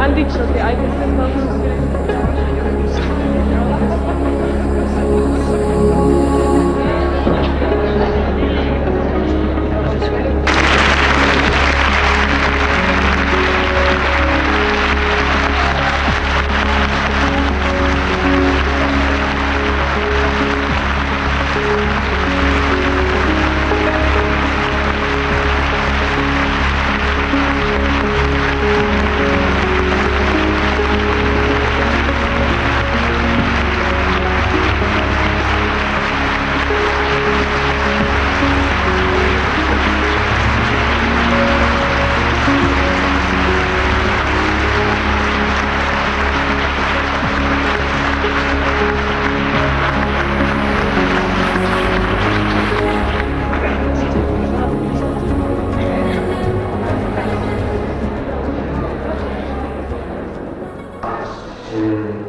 han dicho que hay que hacer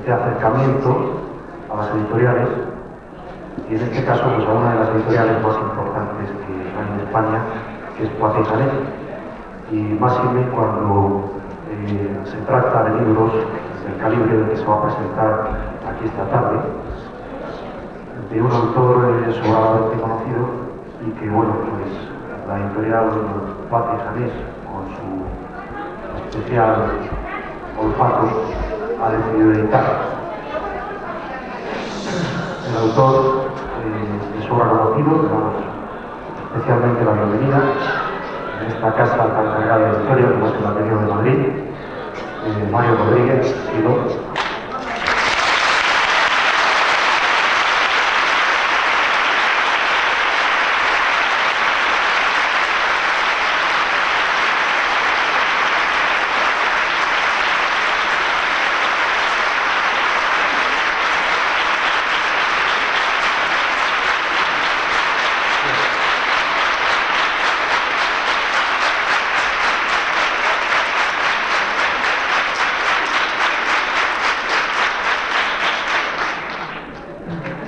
de acercamiento a las editoriales, y en este caso pues a una de las editoriales más importantes que hay en España, que es Poitou Chanel, y más cuando se trata de libros del calibre del que se va a presentar aquí esta tarde, de un autor sobradamente conocido y que, bueno, pues la editorial Poitou Chanel, con su especial olfato, ha decidido editar. El autor de sobra conocido, le damos especialmente la bienvenida en esta casa tan cargada de historia como es el Ateneo de Madrid, Mario Rodríguez, Silo.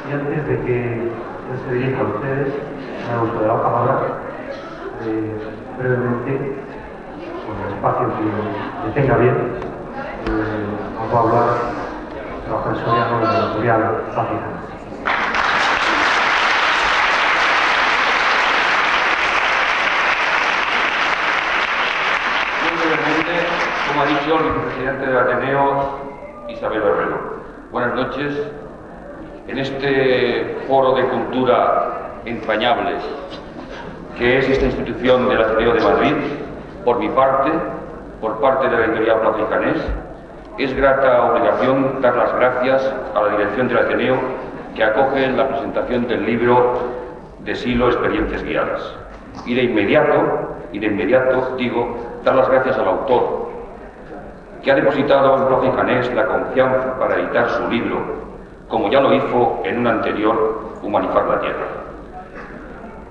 Y antes de que él se dirija a ustedes, me gustaría la palabra brevemente, con el espacio que tenga bien, os va a hablar Rafael Soriano de la editorial Página. Muy brevemente, como ha dicho el vicepresidente del Ateneo, Isabel Herrero. Buenas noches. En este foro de cultura entrañable que es esta institución del Ateneo de Madrid, por mi parte, por parte de la editorial Poitou Chanel, es grata obligación dar las gracias a la dirección del Ateneo que acoge la presentación del libro de Silo, Experiencias Guiadas. Y de inmediato, digo, dar las gracias al autor, que ha depositado en Poitou Chanel la confianza para editar su libro, como ya lo hizo en un anterior, Humanizar la Tierra.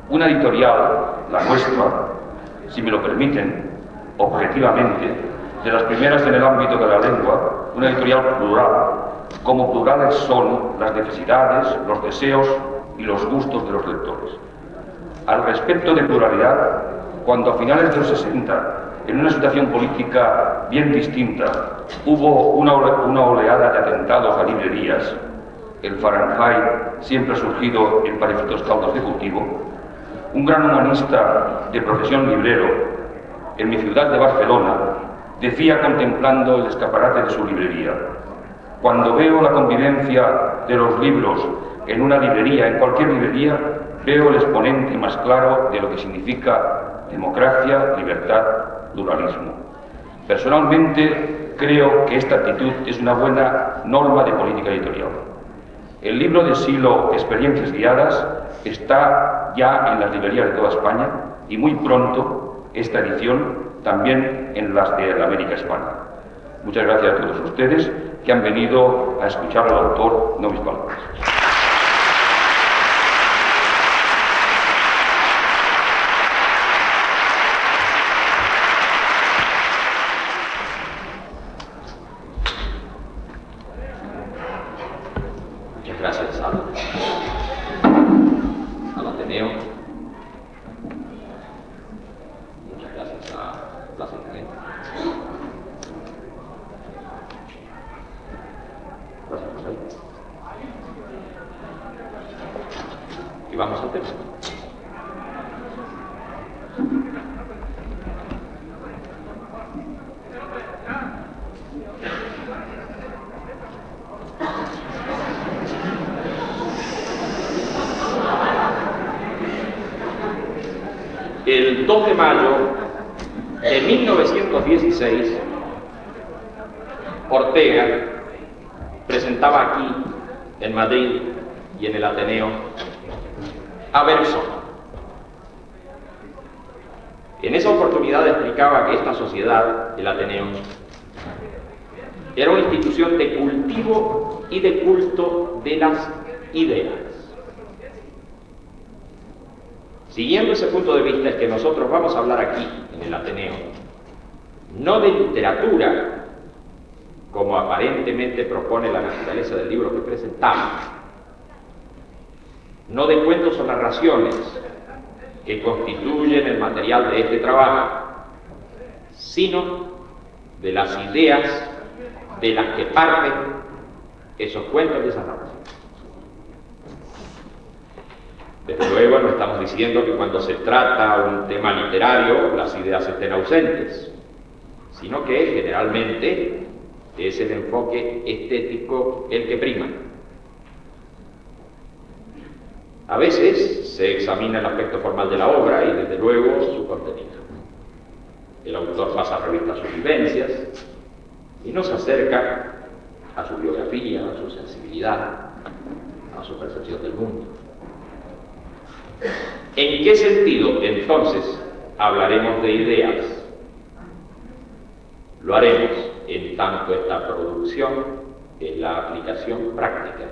Una editorial, la nuestra, si me lo permiten, objetivamente, de las primeras en el ámbito de la lengua, una editorial plural, como plurales son las necesidades, los deseos y los gustos de los lectores. Al respecto de pluralidad, cuando a finales de los 60, en una situación política bien distinta, hubo una oleada de atentados a librerías, el Fahrenheit siempre ha surgido en parecidos caldos de cultivo, un gran humanista de profesión librero, en mi ciudad de Barcelona, decía contemplando el escaparate de su librería: cuando veo la convivencia de los libros en una librería, en cualquier librería, veo el exponente más claro de lo que significa democracia, libertad, pluralismo. Personalmente, creo que esta actitud es una buena norma de política editorial. El libro de Silo, Experiencias Guiadas, está ya en las librerías de toda España y muy pronto esta edición también en las de la América Hispana. Muchas gracias a todos ustedes que han venido a escuchar al autor, no mis palabras. Gracias al Ateneo, muchas gracias a Plaza Internet. 2 de mayo de 1916, Ortega presentaba aquí, en Madrid y en el Ateneo, a Bergson. En esa oportunidad explicaba que esta sociedad, el Ateneo, era una institución de cultivo y de culto de las ideas. Siguiendo ese punto de vista es que nosotros vamos a hablar aquí, en el Ateneo, no de literatura, como aparentemente propone la naturaleza del libro que presentamos, no de cuentos o narraciones que constituyen el material de este trabajo, sino de las ideas de las que parten esos cuentos y esas narraciones. Desde luego no estamos diciendo que cuando se trata un tema literario las ideas estén ausentes, sino que generalmente es el enfoque estético el que prima. A veces se examina el aspecto formal de la obra y desde luego su contenido. El autor pasa a revista sus vivencias y nos acerca a su biografía, a su sensibilidad, a su percepción del mundo. ¿En qué sentido, entonces, hablaremos de ideas? Lo haremos en tanto esta producción es la aplicación práctica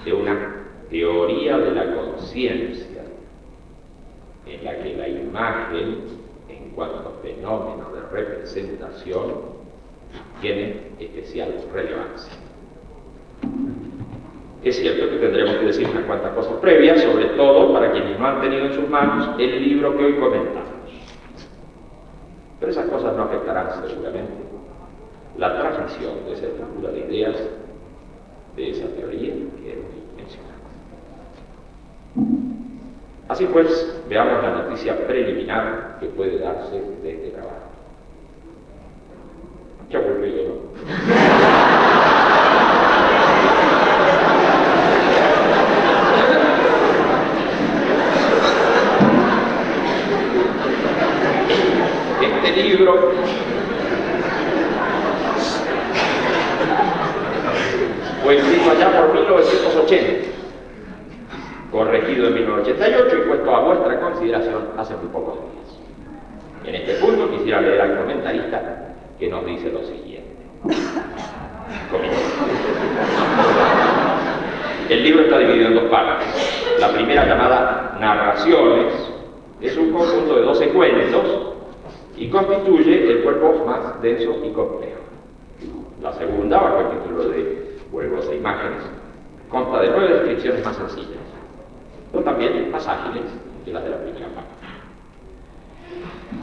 de una teoría de la conciencia, en la que la imagen, en cuanto a fenómeno de representación, tiene especial relevancia. Es cierto que tendremos que decir unas cuantas cosas previas, sobre todo para quienes no han tenido en sus manos el libro que hoy comentamos. Pero esas cosas no afectarán seguramente la transmisión de esa estructura de ideas, de esa teoría que hemos mencionado. Así pues, veamos la noticia preliminar que puede darse de este trabajo. Qué aburrido, ¿no? Este libro fue escrito allá por 1980, corregido en 1988 y puesto a vuestra consideración hace muy pocos días. En este punto quisiera leer al comentarista que nos dice lo siguiente. Comienza. El libro está dividido en 2 partes. La primera, llamada Narraciones, es un conjunto de 12 cuentos y constituye el cuerpo más denso y complejo. La segunda, bajo el título de Juegos de Imágenes, consta de 9 descripciones más sencillas, pero también más ágiles que las de la primera parte.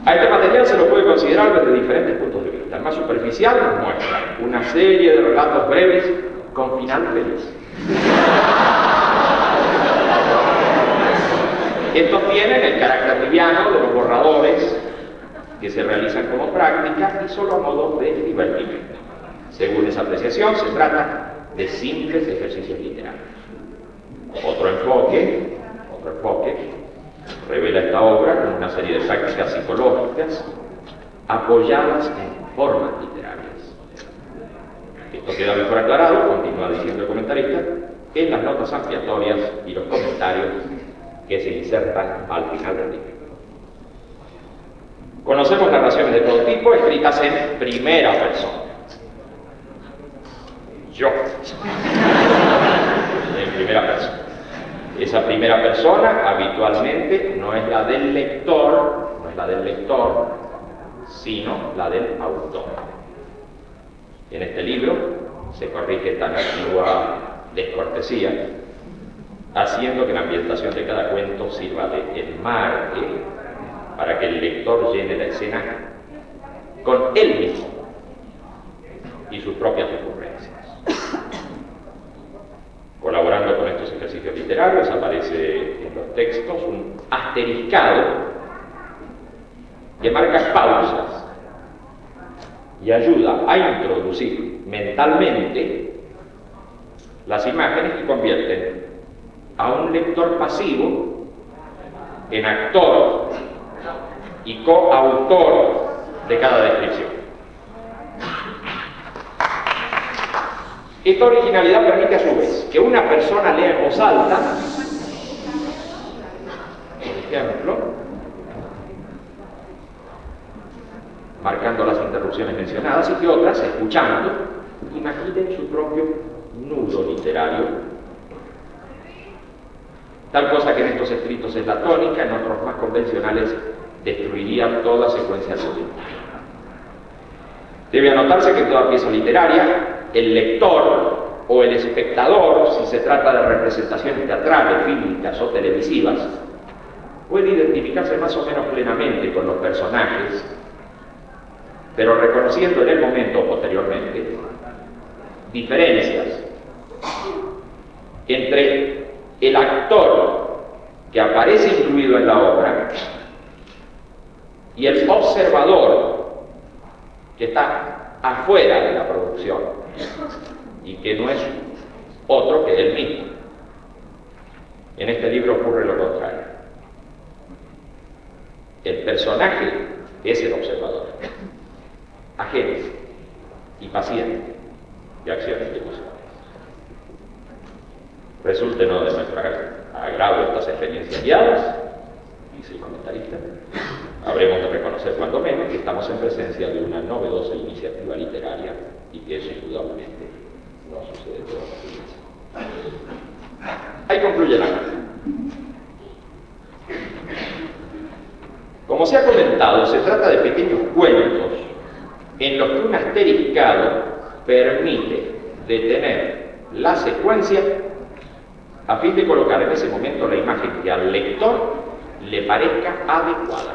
A este material se lo puede considerar desde diferentes puntos de vista. El más superficial nos muestra una serie de relatos breves con final feliz. Estos tienen el carácter liviano de los borradores que se realizan como práctica y solo a modo de divertimento. Según esa apreciación, se trata de simples ejercicios literarios. Otro enfoque revela esta obra como una serie de prácticas psicológicas apoyadas en formas literarias. Esto queda mejor aclarado, continúa diciendo el comentarista, en las notas ampliatorias y los comentarios que se insertan al final del libro. Conocemos narraciones de todo tipo escritas en primera persona. Yo. En primera persona. Esa primera persona habitualmente no es la del lector, sino la del autor. En este libro se corrige esta antigua descortesía, haciendo que la ambientación de cada cuento sirva de enmarque para que el lector llene la escena con él mismo y sus propias ocurrencias. Colaborando con estos ejercicios literarios aparece en los textos un asteriscado que marca pausas y ayuda a introducir mentalmente las imágenes que convierten a un lector pasivo en actor y coautor de cada descripción. Esta originalidad permite a su vez que una persona lea en voz alta, por ejemplo, marcando las interrupciones mencionadas, y que otras, escuchando, imaginen su propio nudo literario. Tal cosa que en estos escritos es la tónica, en otros más convencionales destruiría toda secuencia argumental. Debe anotarse que en toda pieza literaria, el lector o el espectador, si se trata de representaciones teatrales, fílmicas o televisivas, puede identificarse más o menos plenamente con los personajes, pero reconociendo en el momento o posteriormente diferencias entre el actor que aparece incluido en la obra y el observador que está afuera de la producción y que no es otro que él mismo. En este libro ocurre lo contrario. El personaje es el observador, agente y paciente de acciones y emociones. Resulte no de nuestro agrado estas experiencias guiadas, dice el comentarista, habremos de reconocer cuando menos que estamos en presencia de una novedosa iniciativa literaria y que eso indudablemente no sucede todos los días. Ahí concluye la nota. Como se ha comentado, se trata de pequeños cuentos en los que un asteriscado permite detener la secuencia a fin de colocar en ese momento la imagen que al lector le parezca adecuada.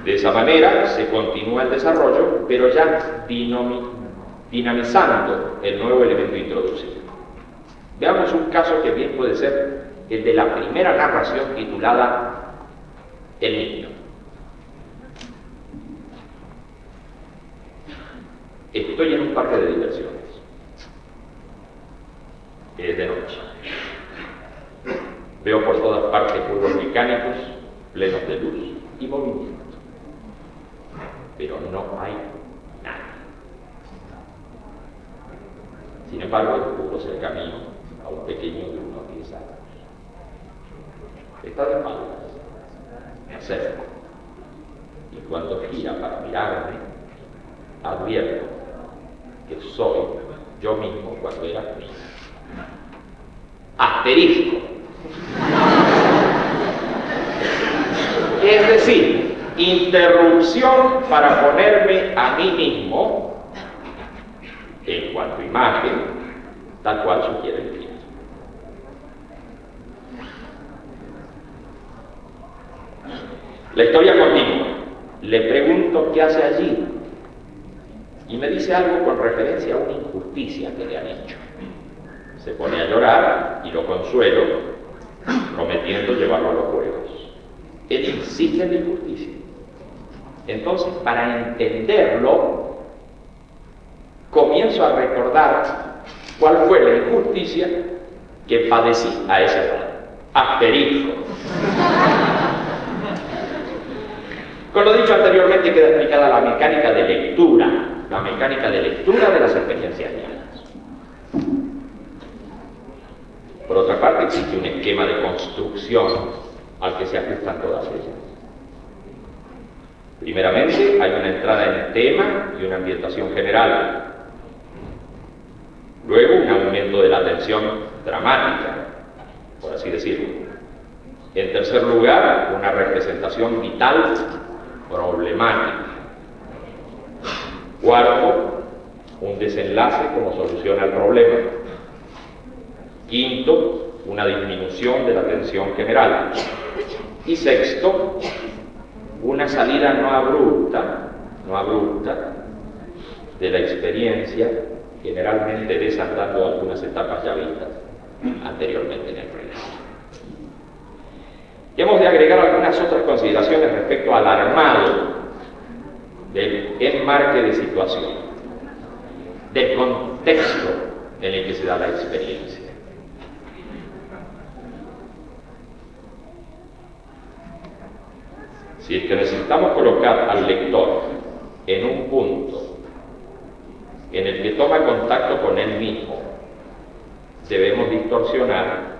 De esa manera se continúa el desarrollo, pero ya dinamizando el nuevo elemento introducido. Veamos un caso que bien puede ser el de la primera narración titulada El niño. Estoy en un parque de diversiones. Es de noche. Veo por todas partes juegos mecánicos plenos de luz y movimiento. Pero no hay nada. Sin embargo, descubro el camino a un pequeño de unos 10 años. Está de espaldas. Me acerco. Y cuando gira para mirarme, advierto que soy yo mismo cuando era niño. Asterisco. Es decir, interrupción para ponerme a mí mismo en cuanto a imagen, tal cual sugiere el título. La historia continúa. Le pregunto qué hace allí y me dice algo con referencia a una injusticia que le han hecho. Se pone a llorar y lo consuelo, prometiendo llevarlo a los juegos. Él insiste en la injusticia. Entonces, para entenderlo, comienzo a recordar cuál fue la injusticia que padecí a esa edad. Asterisco. Con lo dicho anteriormente queda explicada la mecánica de lectura de las experiencias guiadas. Por otra parte, existe un esquema de construcción al que se ajustan todas ellas. Primeramente, hay una entrada en el tema y una ambientación general. Luego, un aumento de la tensión dramática, por así decirlo. En tercer lugar, una representación vital problemática. Cuarto, un desenlace como solución al problema. Quinto, una disminución de la tensión general. Y sexto, una salida no abrupta de la experiencia, generalmente desandando algunas etapas ya vistas anteriormente en el relato. Y hemos de agregar algunas otras consideraciones respecto al armado del enmarque de situación, del contexto en el que se da la experiencia. Si es que necesitamos colocar al lector en un punto en el que toma contacto con él mismo, debemos distorsionar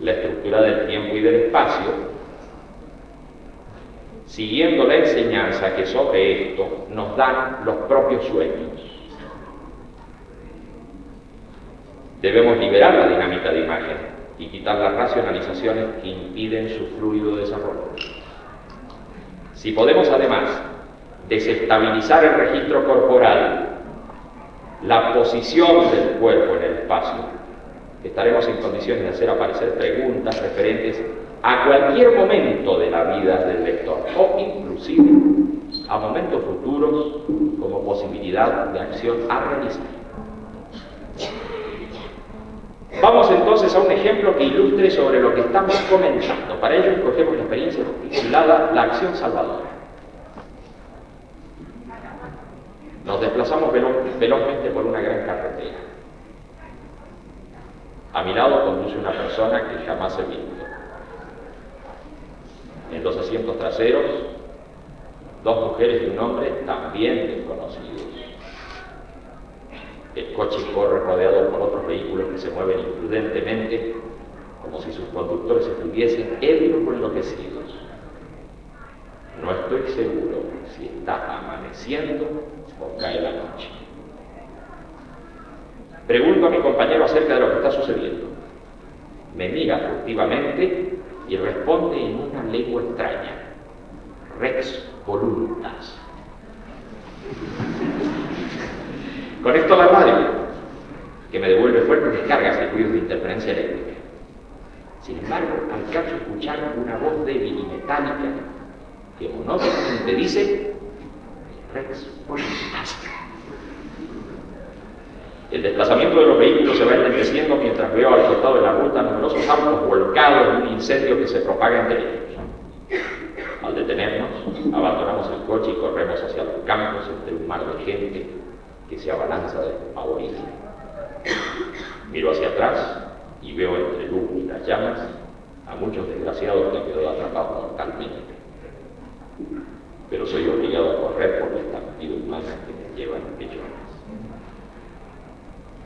la estructura del tiempo y del espacio, siguiendo la enseñanza que sobre esto nos dan los propios sueños. Debemos liberar la dinámica de imagen y quitar las racionalizaciones que impiden su fluido desarrollo. Si podemos además desestabilizar el registro corporal, la posición del cuerpo en el espacio, estaremos en condiciones de hacer aparecer preguntas referentes a cualquier momento de la vida del lector o inclusive a momentos futuros como posibilidad de acción a realizar. Vamos entonces a un ejemplo que ilustre sobre lo que estamos comentando. Para ello escogemos la experiencia titulada La acción salvadora. Nos desplazamos velozmente por una gran carretera. A mi lado conduce una persona que jamás he visto. En los asientos traseros, dos mujeres y un hombre también desconocidos. El coche corre rodeado por otros vehículos que se mueven imprudentemente, como si sus conductores estuviesen ebrios o enloquecidos. No estoy seguro si está amaneciendo o cae la noche. Pregunto a mi compañero acerca de lo que está sucediendo. Me mira furtivamente y responde en una lengua extraña. Rex voluntas. Conecto la radio, que me devuelve fuertes descargas de ruidos de interferencia eléctrica. Sin embargo, alcanzo a escuchar una voz débil y metálica que monótonamente dice Rex voluntas. El desplazamiento de los vehículos se va enlenteciendo mientras veo al costado de la ruta numerosos autos volcados en un incendio que se propaga entre ellos. Al detenernos, abandonamos el coche y corremos hacia los campos entre un mar de gente que se abalanza despavorida. Miro hacia atrás y veo entre el humo y las llamas a muchos desgraciados que han quedado atrapados mortalmente. Pero soy obligado a correr por la estampida humana que me lleva en millones.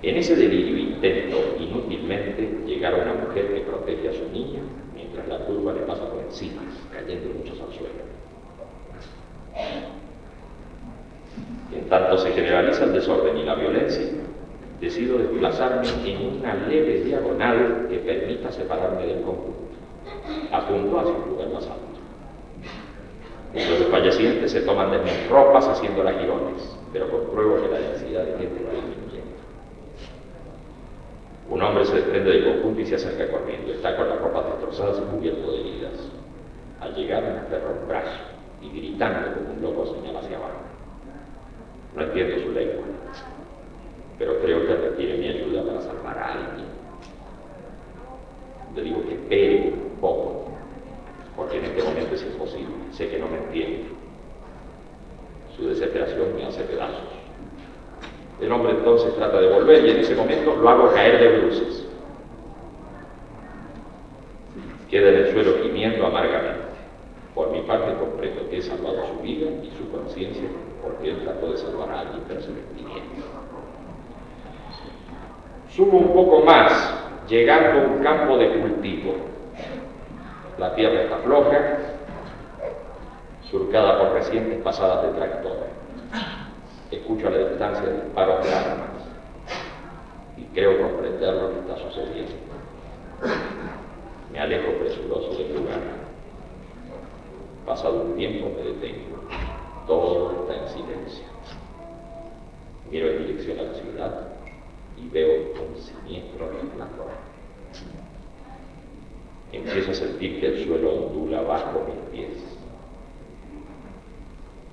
En ese delirio intento inútilmente llegar a una mujer que protege a su niña mientras la turba le pasa por encima, cayendo muchos al suelo. En tanto se generaliza el desorden y la violencia, decido desplazarme en una leve diagonal que permita separarme del conjunto. Apunto hacia un lugar más alto. Los desfallecientes se toman de mis ropas haciéndolas girones, pero compruebo que la densidad de gente va disminuyendo. Un hombre se desprende del conjunto y se acerca corriendo. Está con las ropas destrozadas y cubierto de heridas. Al llegar me aferra un brazo y gritando como un loco señala hacia abajo. No entiendo su lengua, pero creo que requiere mi ayuda para salvar a alguien. Le digo que espere un poco, porque en este momento es imposible. Sé que no me entiende. Su desesperación me hace pedazos. El hombre entonces trata de volver y en ese momento lo hago caer de bruces. Queda en el suelo gimiendo amargamente. Por mi parte comprendo que he salvado su vida y su conciencia porque él trató de salvar a alguien, pero se me impidió. Subo un poco más, llegando a un campo de cultivo. La tierra está floja, surcada por recientes pasadas de tractor. Escucho a la distancia disparos de armas y creo comprender lo que está sucediendo. Me alejo presuroso del lugar. Pasado un tiempo me detengo. Todo está en silencio. Miro en dirección a la ciudad y veo un siniestro resplandor. Empiezo a sentir que el suelo ondula bajo mis pies.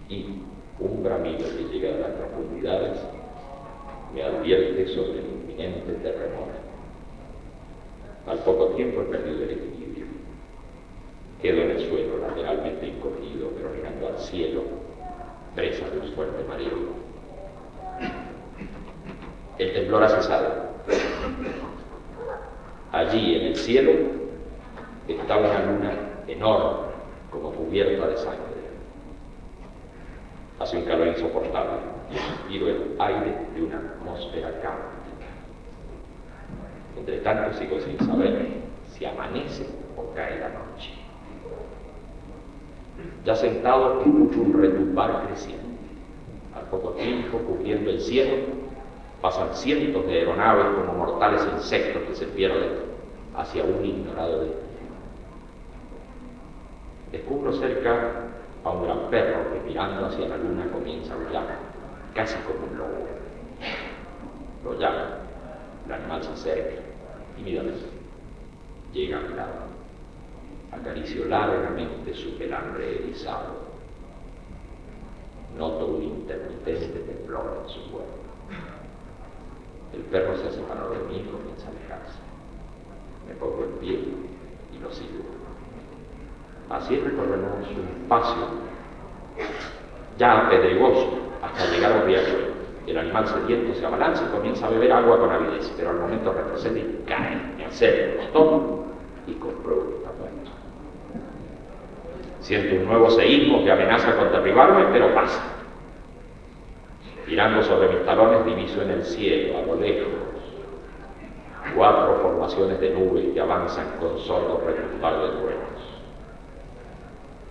Y un bramido que llega de las profundidades me advierte sobre el inminente terremoto. Al poco tiempo he perdido el equilibrio. Quedo en el suelo, lateralmente encogido, pero mirando al cielo, presa de un fuerte mareo. El temblor ha cesado. Allí, en el cielo, está una luna enorme, como cubierta de sangre. Hace un calor insoportable y respiro el aire de una atmósfera cálida. Entre tanto sigo sin saber si amanece o cae la noche. Ya sentado escucho un retumbar creciente. Al poco tiempo, cubriendo el cielo, pasan cientos de aeronaves como mortales insectos que se pierden hacia un ignorado destino. Descubro cerca a un gran perro que mirando hacia la luna comienza a aullar, casi como un lobo. Lo llamo, el animal se acerca, tímidamente, llega a mi lado. Acaricio largamente su pelambre erizado. Noto un intermitente temblor en su cuerpo. El perro se separó de mí y comienza a alejarse. Me pongo en pie y lo sigo. Así recorremos un espacio ya pedregoso hasta llegar a un riachuelo. El animal sediento se abalanza y comienza a beber agua con avidez, pero al momento retrocede y cae. Me acerco, lo tomo y compruebo que está muerto. Siento un nuevo seísmo que amenaza con derribarme, pero pasa. Girando sobre mis talones diviso en el cielo, a lo lejos, 4 formaciones de nubes que avanzan con sordo retumbar de truenos.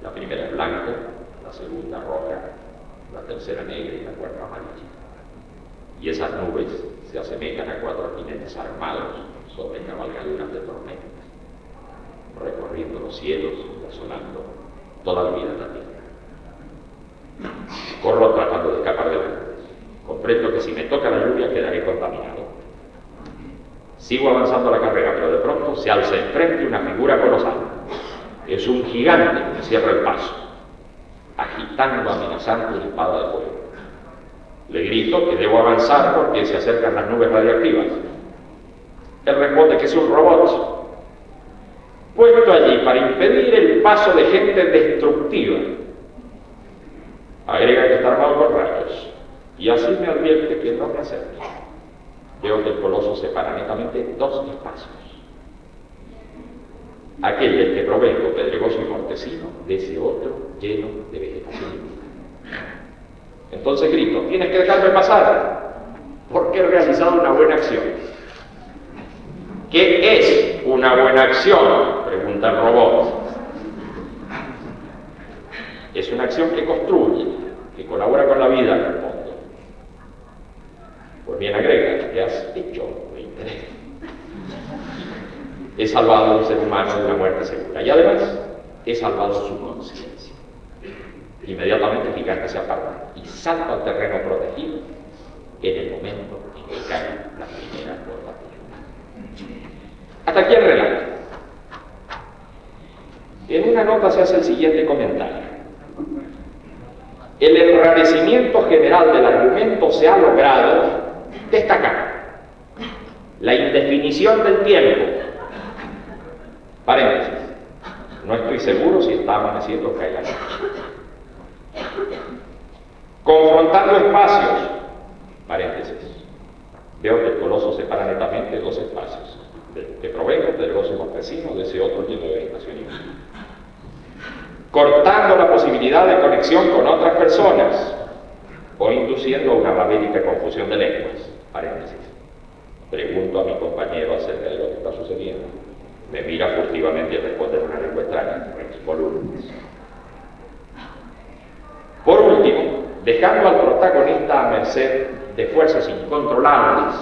La primera es blanca, la segunda roja, la tercera negra y la cuarta amarilla. Y esas nubes se asemejan a 4 jinetes armados sobre cabalgaduras de tormenta, recorriendo los cielos y asolando toda la vida en la tierra. Corro tratando de escapar de las nubes. Comprendo que si me toca la lluvia quedaré contaminado. Sigo avanzando la carrera, pero de pronto se alza enfrente una figura colosal. Es un gigante que me cierra el paso, agitando amenazante una espada de fuego. Le grito que debo avanzar porque se acercan las nubes radiactivas. Él responde que es un robot, puesto allí para impedir el paso de gente destructiva. Agrega que está armado con rayos, y así me advierte que no me acerque. Veo que el coloso separa netamente 2 espacios. Aquel del que provengo, pedregoso y mortecino, de ese otro lleno de vegetación y vida. Entonces grito, tienes que dejarme pasar, porque he realizado una buena acción. ¿Qué es una buena acción?, pregunta el robot. Es una acción que construye, que colabora con la vida, respondo. Pues bien, agrega, ¿qué has hecho? Me interesa. He salvado a un ser humano de una muerte segura y además he salvado su conciencia. Inmediatamente el gigante se aparta y salta al terreno protegido en el momento en que caen las primeras gotas de lluvia. Hasta aquí el relato. En una nota se hace el siguiente comentario. El enrarecimiento general del argumento se ha logrado destacando la indefinición del tiempo. Paréntesis. No estoy seguro si está amaneciendo o cae la noche. Confrontando espacios. Paréntesis. Veo que el coloso separa netamente 2 espacios. Del que provengo, del gozo mortecino, de ese otro lleno de vegetación y vida. Cortando la posibilidad de conexión con otras personas o induciendo una babélica confusión de lenguas. Paréntesis. Pregunto a mi compañero acerca de lo que está sucediendo. Me mira furtivamente y responde en una lengua extraña, volúmenes. Por último, dejando al protagonista a merced de fuerzas incontrolables,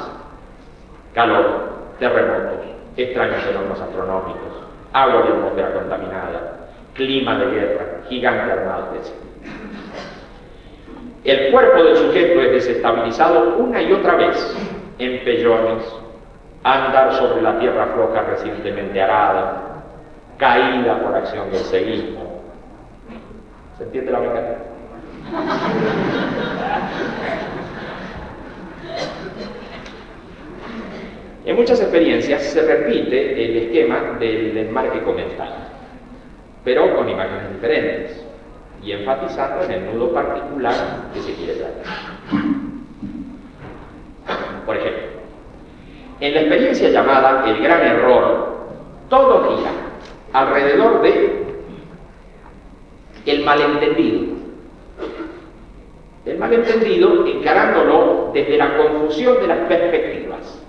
calor, terremotos, extraños fenómenos astronómicos, agua y atmósfera contaminada, clima de guerra, gigante armado, etc. El cuerpo del sujeto es desestabilizado una y otra vez en pellones, andar sobre la tierra floja recientemente arada, caída por acción del seísmo. ¿Se entiende la mecánica? En muchas experiencias se repite el esquema del enmarque comental, pero con imágenes diferentes y enfatizando en el nudo particular que se quiere tratar. Por ejemplo, en la experiencia llamada El Gran Error, todo gira alrededor de el malentendido. El malentendido encarándolo desde la confusión de las perspectivas.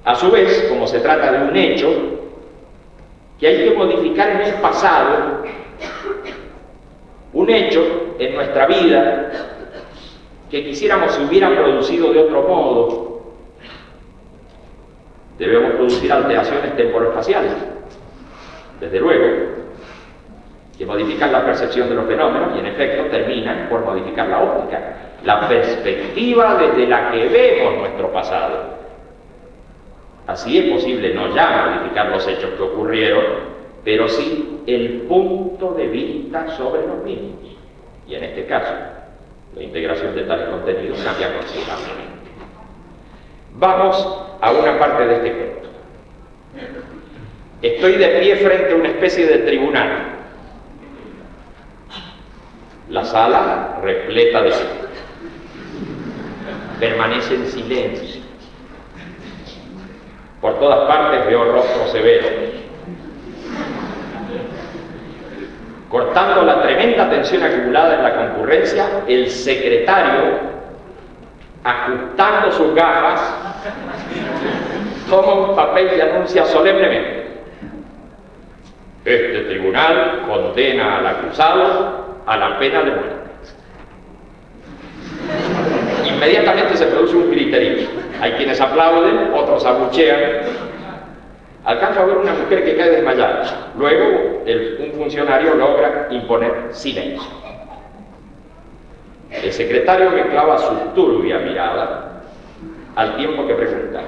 A su vez, como se trata de un hecho que hay que modificar en el pasado, un hecho en nuestra vida que quisiéramos se hubiera producido de otro modo, debemos producir alteraciones temporoespaciales, desde luego, que modifican la percepción de los fenómenos y en efecto terminan por modificar la óptica, la perspectiva desde la que vemos nuestro pasado. Así es posible no ya modificar los hechos que ocurrieron, pero sí el punto de vista sobre los mismos. Y en este caso, la integración de tales contenidos cambia considerablemente. Vamos a una parte de este cuento. Estoy de pie frente a una especie de tribunal. La sala repleta de gente. Permanece en silencio. Por todas partes veo rostros severos. Cortando la tremenda tensión acumulada en la concurrencia, el secretario, ajustando sus gafas, toma un papel y anuncia solemnemente: este tribunal condena al acusado a la pena de muerte. Inmediatamente se produce un griterío. Hay quienes aplauden, otros abuchean. Alcanza a ver una mujer que cae desmayada. Luego, un funcionario logra imponer silencio. El secretario me clava su turbia mirada, al tiempo que pregunta: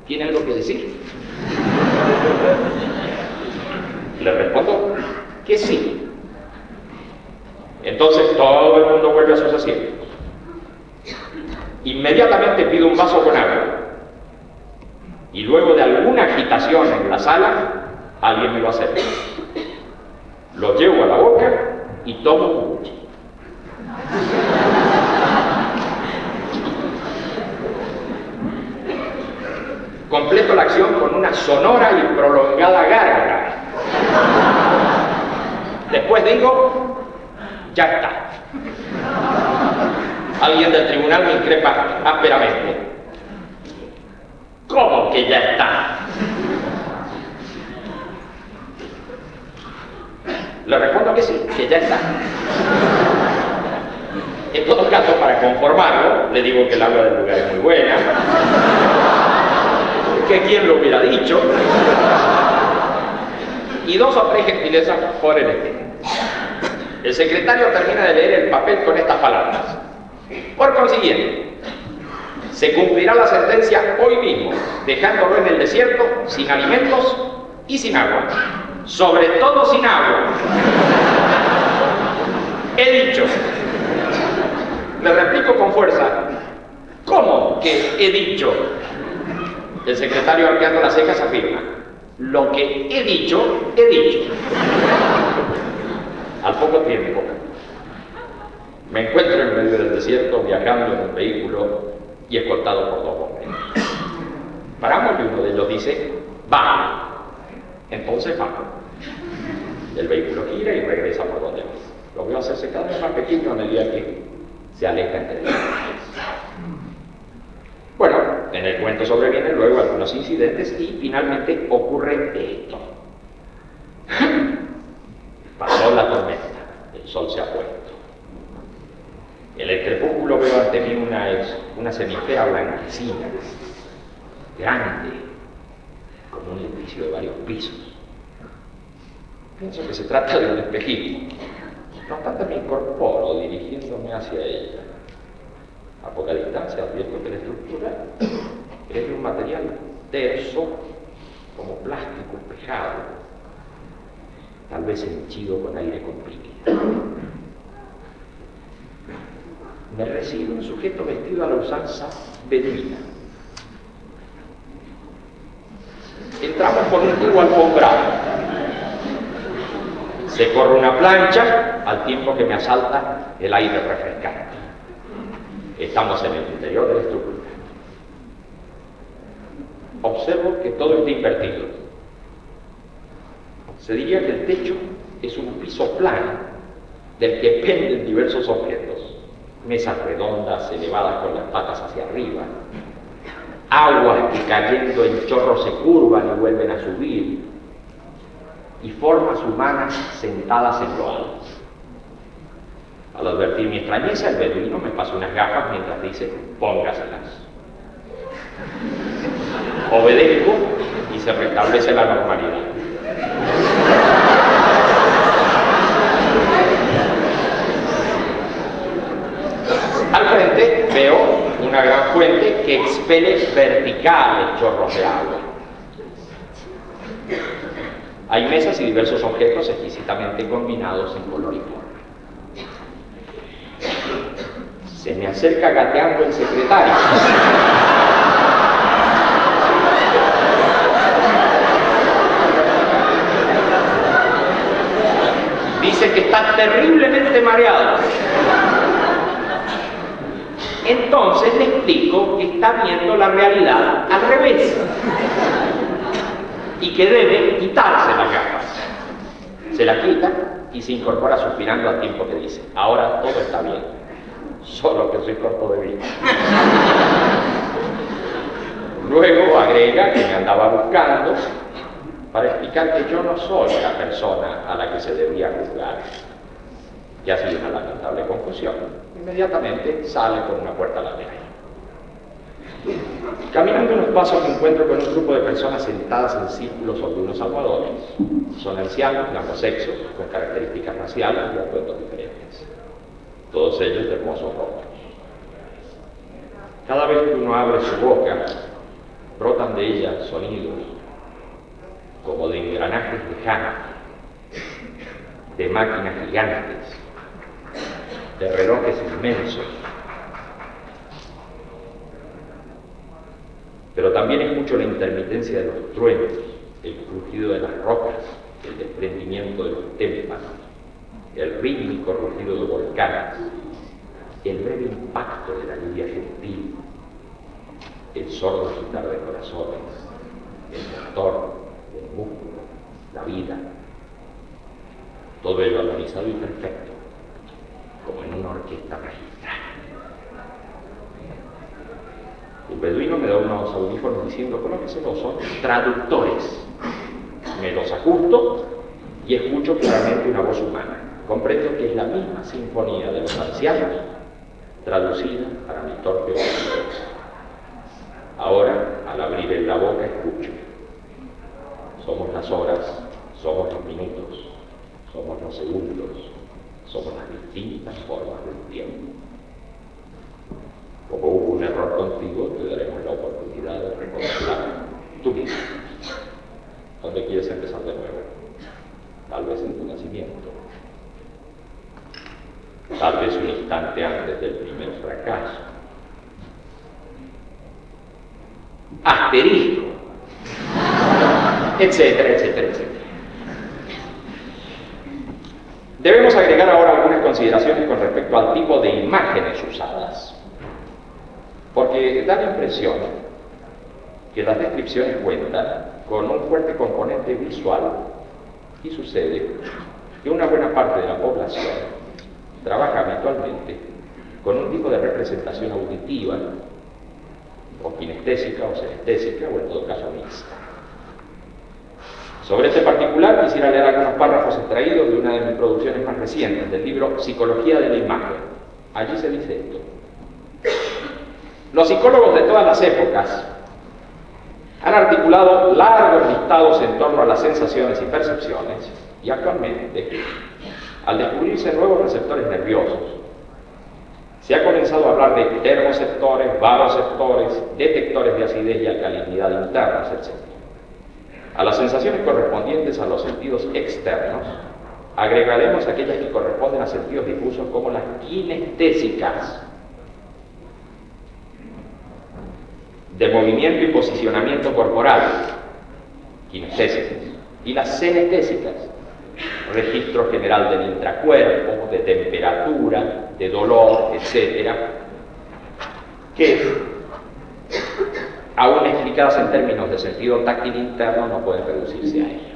¿tiene algo que decir? Le respondo que sí. Entonces todo el mundo vuelve a sus asientos. Inmediatamente pido un vaso con agua. Y luego de alguna agitación en la sala, alguien me lo acerca. Lo llevo a la boca y tomo un buche. Completo la acción con una sonora y prolongada gárgara. Después digo: ya está. Alguien del tribunal me increpa ásperamente: ¿cómo que ya está? Le respondo que sí, que ya está. En todo caso, para conformarlo, le digo que el agua del lugar es muy buena, que quién lo hubiera dicho, y 2 o 3 gentilezas por el estilo. El secretario termina de leer el papel con estas palabras: por consiguiente, se cumplirá la sentencia hoy mismo, dejándolo en el desierto, sin alimentos y sin agua. Sobre todo sin agua. He dicho. Le replico con fuerza: ¿cómo que he dicho? El secretario, arqueando las cejas, afirma: lo que he dicho, he dicho. Al poco tiempo, me encuentro en medio del desierto, viajando en un vehículo y escoltado por 2 bomberos. Paramos y uno de ellos dice: va. Entonces vamos. El vehículo gira y regresa por donde va. Lo veo hacerse cada vez más pequeño a medida que se aleja entre ellos. Bueno, en el cuento sobrevienen luego algunos incidentes y finalmente ocurre esto. Pasó la tormenta, el sol se ha puesto. En el crepúsculo veo ante mí una cenicera blanquecina, grande, como un edificio de varios pisos. Pienso que se trata de un espejismo. No obstante, me incorporo dirigiéndome hacia ella. A poca distancia advierto que la estructura es de un material terso, como plástico espejado, tal vez henchido con aire comprimido. Me recibe un sujeto vestido a la usanza beduina. Entramos por un tubo alfombrado. Se corre una plancha al tiempo que me asalta el aire refrescante. Estamos en el interior de la estructura. Observo que todo está invertido. Se diría que el techo es un piso plano del que penden diversos objetos, mesas redondas elevadas con las patas hacia arriba, aguas que cayendo en chorro se curvan y vuelven a subir, y formas humanas sentadas en lo alto. Al advertir mi extrañeza, el beduino me pasa unas gafas mientras dice: póngaselas. Obedezco y se restablece la normalidad. Al frente veo una gran fuente que expele verticales chorros de agua. Hay mesas y diversos objetos exquisitamente combinados en color y forma. Se me acerca gateando el secretario. Dice que está terriblemente mareado. Entonces le explico que está viendo la realidad al revés y que debe quitarse las gafas. Se la quita y se incorpora suspirando al tiempo que dice: ahora todo está bien, solo que soy corto de vista. Luego agrega que me andaba buscando para explicar que yo no soy la persona a la que se debía juzgar. Y ha sido una lamentable confusión. Inmediatamente sale por una puerta lateral. Caminando unos pasos me encuentro con un grupo de personas sentadas en círculo sobre unos almohadones. Son ancianos de ambos sexos, con características raciales y atuendos diferentes. Todos ellos de hermosos rostros. Cada vez que uno abre su boca, brotan de ella sonidos como de engranajes lejanos, de máquinas gigantes, de relojes inmensos. Pero también escucho la intermitencia de los truenos, el crujido de las rocas, el desprendimiento de los témpanos, el rítmico rugido de volcanes, el breve impacto de la lluvia gentil, el sordo agitar de corazones, el motor, el músculo, la vida. Todo ello armonizado y perfecto, como en una orquesta magistral. El beduino me da unos audífonos diciendo: colóqueselos, son traductores. Me los ajusto y escucho claramente una voz humana. Comprendo que es la misma sinfonía de los ancianos, traducida para mi torpe oído. Ahora, al abrir la boca, escucho. Somos las horas, somos los minutos, somos los segundos, somos las distintas formas del tiempo. Como hubo un error contigo, te daremos la oportunidad de reconstruirlo tú mismo. ¿Dónde quieres empezar de nuevo? Tal vez en tu nacimiento. Tal vez un instante antes del primer fracaso. Asterisco. Etcétera, etcétera, etcétera. Debemos agregar ahora algunas consideraciones con respecto al tipo de imágenes usadas, porque da la impresión que las descripciones cuentan con un fuerte componente visual, y sucede que una buena parte de la población trabaja habitualmente con un tipo de representación auditiva, o kinestésica, o senestésica, o en todo caso mixta. Sobre este particular quisiera leer algunos párrafos extraídos de una de mis producciones más recientes, del libro Psicología de la Imagen. Allí se dice esto: los psicólogos de todas las épocas han articulado largos listados en torno a las sensaciones y percepciones, y actualmente, al descubrirse nuevos receptores nerviosos, se ha comenzado a hablar de termoceptores, baroceptores, detectores de acidez y alcalinidad internos, etc. A las sensaciones correspondientes a los sentidos externos, agregaremos aquellas que corresponden a sentidos difusos como las kinestésicas, de movimiento y posicionamiento corporal, kinestésicas, y las senestésicas, registro general del intracuerpo, de temperatura, de dolor, etc., que, aún explicadas en términos de sentido táctil interno, no pueden reducirse a ella.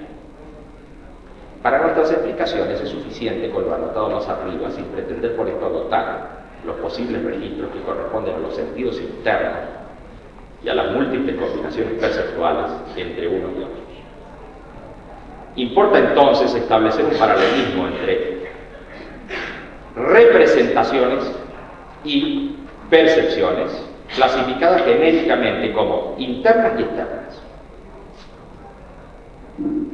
Para nuestras explicaciones es suficiente con lo anotado más arriba, sin pretender por esto agotar los posibles registros que corresponden a los sentidos internos y a las múltiples combinaciones perceptuales entre unos y otros. Importa entonces establecer un paralelismo entre representaciones y percepciones, clasificadas genéricamente como internas y externas.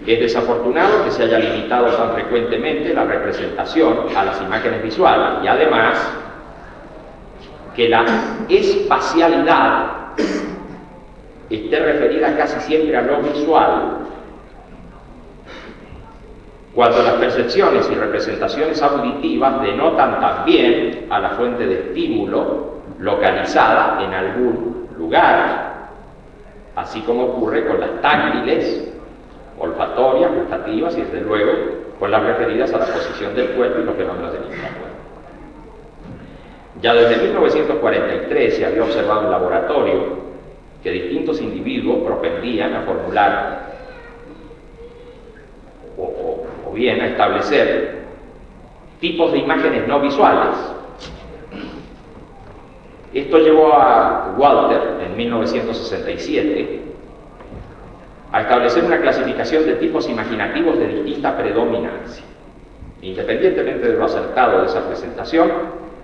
Es desafortunado que se haya limitado tan frecuentemente la representación a las imágenes visuales y además que la espacialidad esté referida casi siempre a lo visual, cuando las percepciones y representaciones auditivas denotan también a la fuente de estímulo localizada en algún lugar, así como ocurre con las táctiles, olfatorias, gustativas y desde luego con las referidas a la posición del cuerpo y los fenómenos del infracuerpo. Ya desde 1943 se había observado en laboratorio que distintos individuos propendían a formular o bien a establecer tipos de imágenes no visuales. Esto llevó a Walter, en 1967, a establecer una clasificación de tipos imaginativos de distinta predominancia. Independientemente de lo acertado de esa presentación,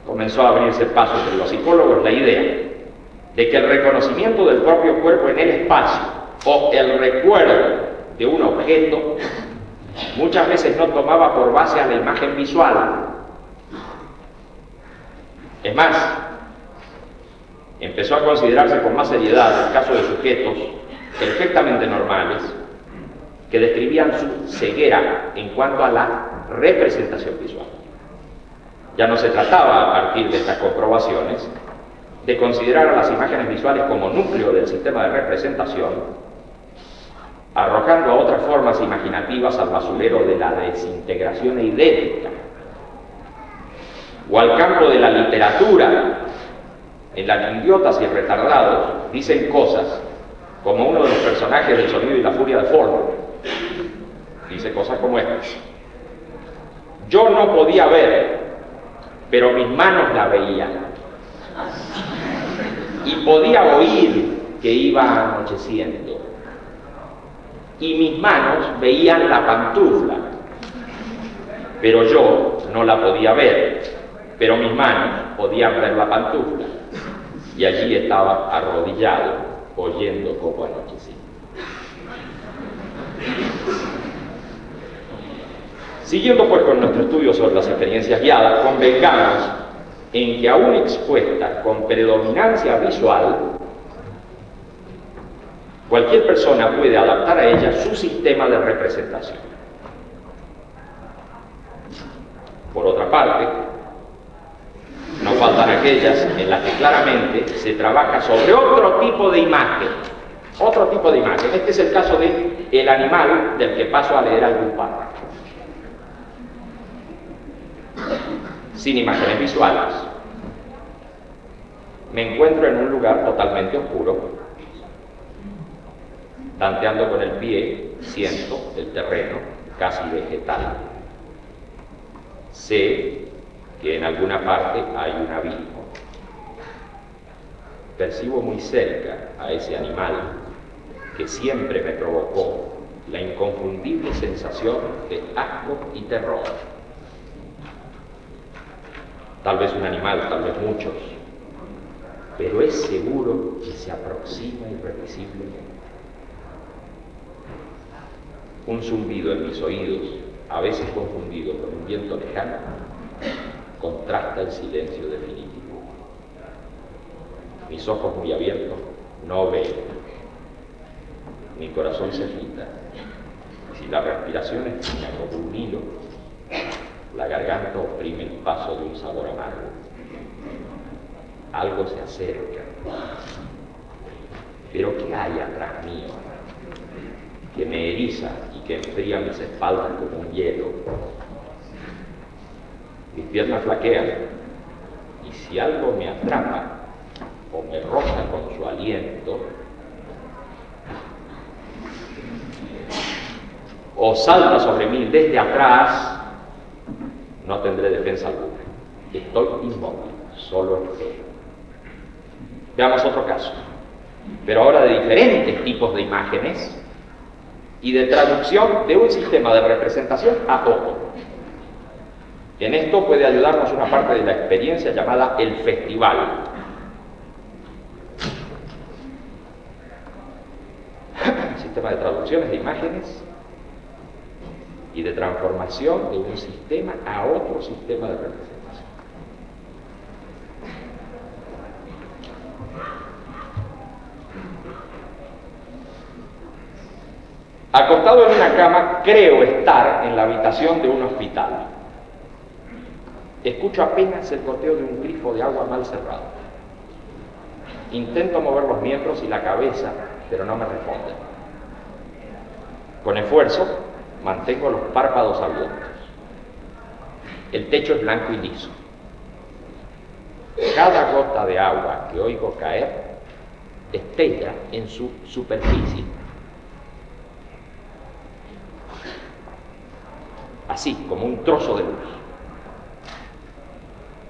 comenzó a abrirse paso entre los psicólogos la idea de que el reconocimiento del propio cuerpo en el espacio o el recuerdo de un objeto muchas veces no tomaba por base a la imagen visual. Es más, empezó a considerarse con más seriedad el caso de sujetos perfectamente normales que describían su ceguera en cuanto a la representación visual. Ya no se trataba, a partir de estas comprobaciones, de considerar a las imágenes visuales como núcleo del sistema de representación, arrojando a otras formas imaginativas al basurero de la desintegración idéntica, o al campo de la literatura, en la que idiotas y retardados dicen cosas como uno de los personajes del Sonido y la Furia de Ford. Dice cosas como estas: yo no podía ver, pero mis manos la veían, y podía oír que iba anocheciendo, y mis manos veían la pantufla, pero yo no la podía ver, pero mis manos podían ver la pantufla, y allí estaba arrodillado oyendo como anochecía. Siguiendo pues con nuestro estudio sobre las experiencias guiadas, convengamos en que aún expuesta con predominancia visual, cualquier persona puede adaptar a ella su sistema de representación. Por otra parte, no faltan aquellas en las que claramente se trabaja sobre otro tipo de imagen. Otro tipo de imagen. Este es el caso de el animal del que paso a leer algún párrafo. Sin imágenes visuales. Me encuentro en un lugar totalmente oscuro. Tanteando con el pie, siento el terreno casi vegetal. Sé que en alguna parte hay un abismo. Percibo muy cerca a ese animal que siempre me provocó la inconfundible sensación de asco y terror. Tal vez un animal, tal vez muchos, pero es seguro que se aproxima irrevisiblemente. Un zumbido en mis oídos, a veces confundido con un viento lejano, contrasta el silencio definitivo. Mis ojos muy abiertos no ven. Mi corazón se agita. Si la respiración es fina como un hilo, la garganta oprime el paso de un sabor amargo. Algo se acerca. Pero ¿qué hay atrás mío? Que me eriza y que enfría mis espaldas como un hielo. Mis piernas flaquean, y si algo me atrapa o me roza con su aliento, o salta sobre mí desde atrás, no tendré defensa alguna. Estoy inmóvil, solo espero. Veamos otro caso, pero ahora de diferentes tipos de imágenes y de traducción de un sistema de representación a otro. En esto puede ayudarnos una parte de la experiencia llamada el festival. Sistema de traducciones de imágenes y de transformación de un sistema a otro sistema de representación. Acostado en una cama, creo estar en la habitación de un hospital. Escucho apenas el goteo de un grifo de agua mal cerrado. Intento mover los miembros y la cabeza, pero no me responden. Con esfuerzo, mantengo los párpados abiertos. El techo es blanco y liso. Cada gota de agua que oigo caer estella en su superficie. Así, como un trozo de luz.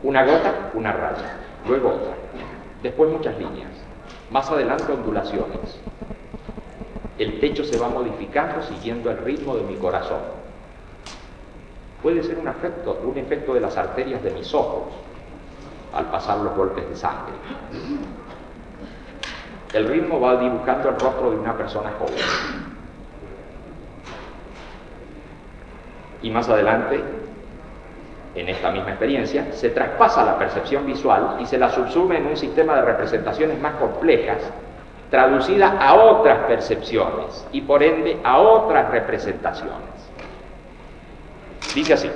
Una gota, una raya, luego otra, después muchas líneas, más adelante ondulaciones. El techo se va modificando siguiendo el ritmo de mi corazón. Puede ser un efecto de las arterias de mis ojos al pasar los golpes de sangre. El ritmo va dibujando el rostro de una persona joven. Y más adelante, en esta misma experiencia, se traspasa la percepción visual y se la subsume en un sistema de representaciones más complejas, traducida a otras percepciones y por ende a otras representaciones. Dice así: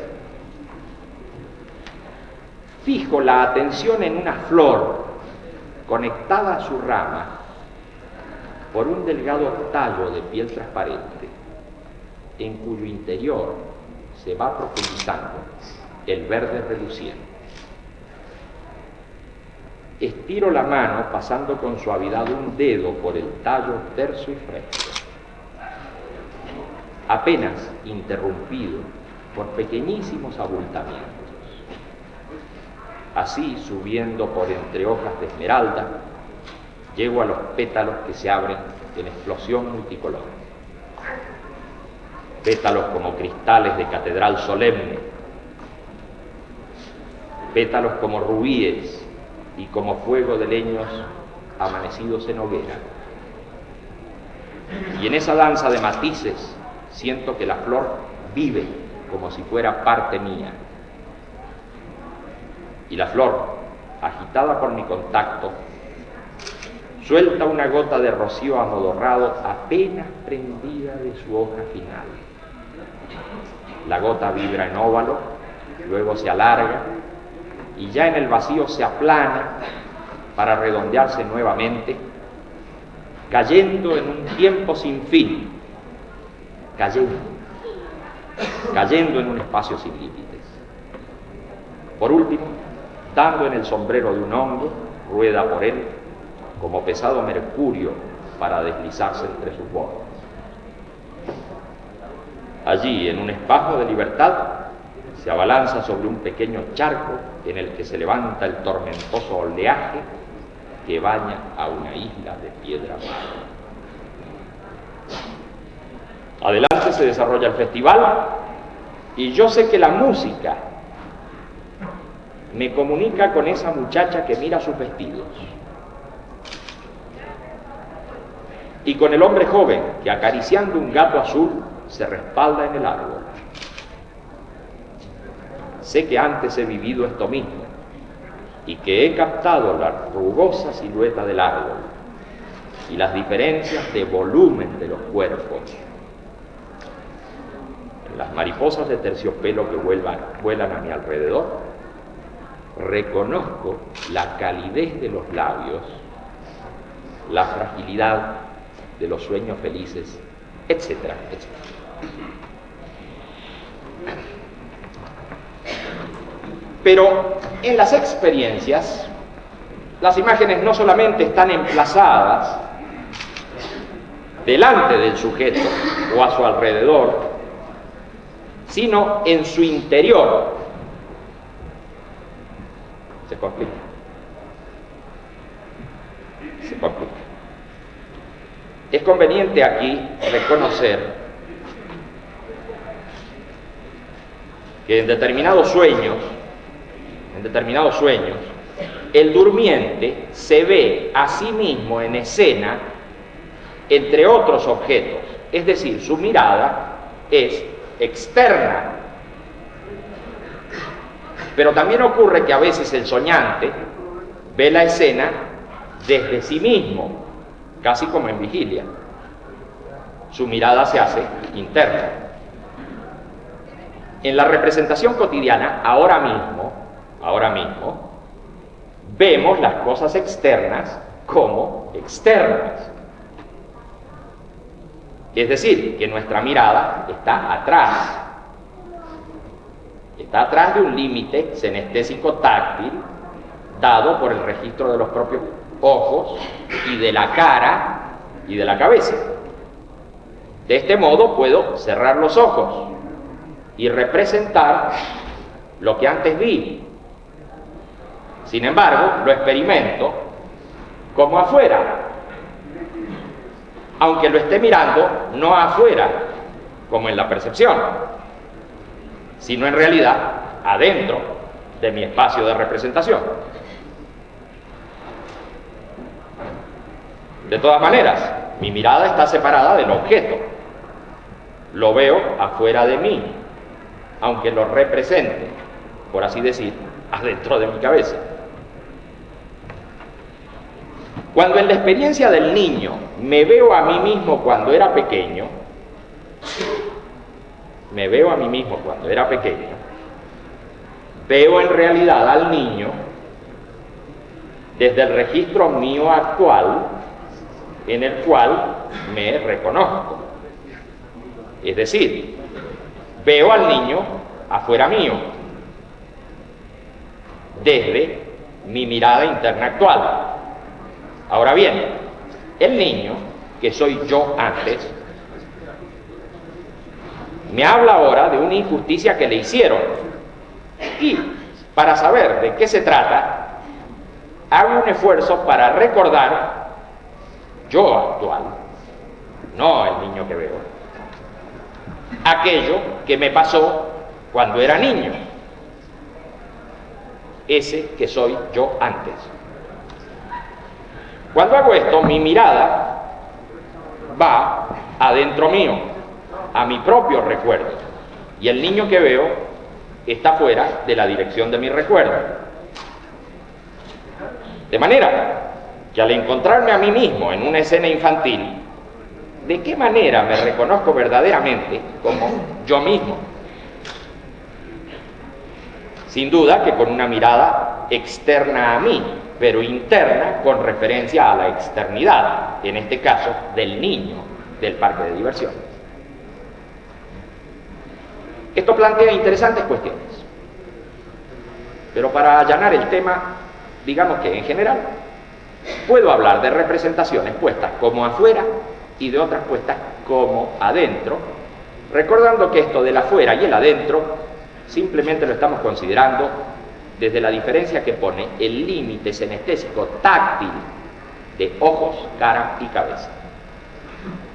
fijo la atención en una flor conectada a su rama por un delgado tallo de piel transparente, en cuyo interior se va profundizando el verde reluciente. Estiro la mano pasando con suavidad un dedo por el tallo terso y fresco, apenas interrumpido por pequeñísimos abultamientos. Así, subiendo por entre hojas de esmeralda, llego a los pétalos que se abren en explosión multicolor. Pétalos como cristales de catedral solemne, pétalos como rubíes y como fuego de leños amanecidos en hoguera. Y en esa danza de matices siento que la flor vive como si fuera parte mía. Y la flor, agitada por mi contacto, suelta una gota de rocío amodorrado apenas prendida de su hoja final. La gota vibra en óvalo, luego se alarga y ya en el vacío se aplana para redondearse nuevamente, cayendo en un tiempo sin fin, cayendo en un espacio sin límites. Por último, dando en el sombrero de un hongo, rueda por él como pesado mercurio para deslizarse entre sus bordes. Allí, en un espacio de libertad, se abalanza sobre un pequeño charco en el que se levanta el tormentoso oleaje que baña a una isla de piedra marrón. Adelante se desarrolla el festival y yo sé que la música me comunica con esa muchacha que mira sus vestidos y con el hombre joven que, acariciando un gato azul, se respalda en el árbol. Sé que antes he vivido esto mismo y que he captado la rugosa silueta del árbol y las diferencias de volumen de los cuerpos. En las mariposas de terciopelo que vuelan a mi alrededor, reconozco la calidez de los labios, la fragilidad de los sueños felices, etcétera, etcétera. Pero en las experiencias, las imágenes no solamente están emplazadas delante del sujeto o a su alrededor, sino en su interior. Se complica. Se complica. Es conveniente aquí reconocer que en determinados sueños, el durmiente se ve a sí mismo en escena entre otros objetos, es decir, su mirada es externa. Pero también ocurre que a veces el soñante ve la escena desde sí mismo, casi como en vigilia. Su mirada se hace interna. En la representación cotidiana, ahora mismo, vemos las cosas externas como externas. Es decir, que nuestra mirada está atrás de un límite senestésico táctil dado por el registro de los propios ojos y de la cara y de la cabeza. De este modo puedo cerrar los ojos y representar lo que antes vi. Sin embargo, lo experimento como afuera, aunque lo esté mirando no afuera, como en la percepción, sino en realidad adentro de mi espacio de representación. De todas maneras, mi mirada está separada del objeto. Lo veo afuera de mí, aunque lo represente, por así decir, adentro de mi cabeza. Cuando en la experiencia del niño me veo a mí mismo cuando era pequeño, veo en realidad al niño desde el registro mío actual, en el cual me reconozco. Es decir, veo al niño afuera mío, desde mi mirada interna actual. Ahora bien, el niño, que soy yo antes, me habla ahora de una injusticia que le hicieron. Y para saber de qué se trata, hago un esfuerzo para recordar yo actual, no el niño que veo, aquello que me pasó cuando era niño, ese que soy yo antes. Cuando hago esto, mi mirada va adentro mío, a mi propio recuerdo, y el niño que veo está fuera de la dirección de mi recuerdo. De manera que al encontrarme a mí mismo en una escena infantil, ¿de qué manera me reconozco verdaderamente como yo mismo? Sin duda que con una mirada externa a mí, pero interna con referencia a la externidad, en este caso del niño del parque de diversiones. Esto plantea interesantes cuestiones, pero para allanar el tema, digamos que en general puedo hablar de representaciones puestas como afuera y de otras puestas como adentro, recordando que esto del afuera y el adentro simplemente lo estamos considerando desde la diferencia que pone el límite senestésico táctil de ojos, cara y cabeza.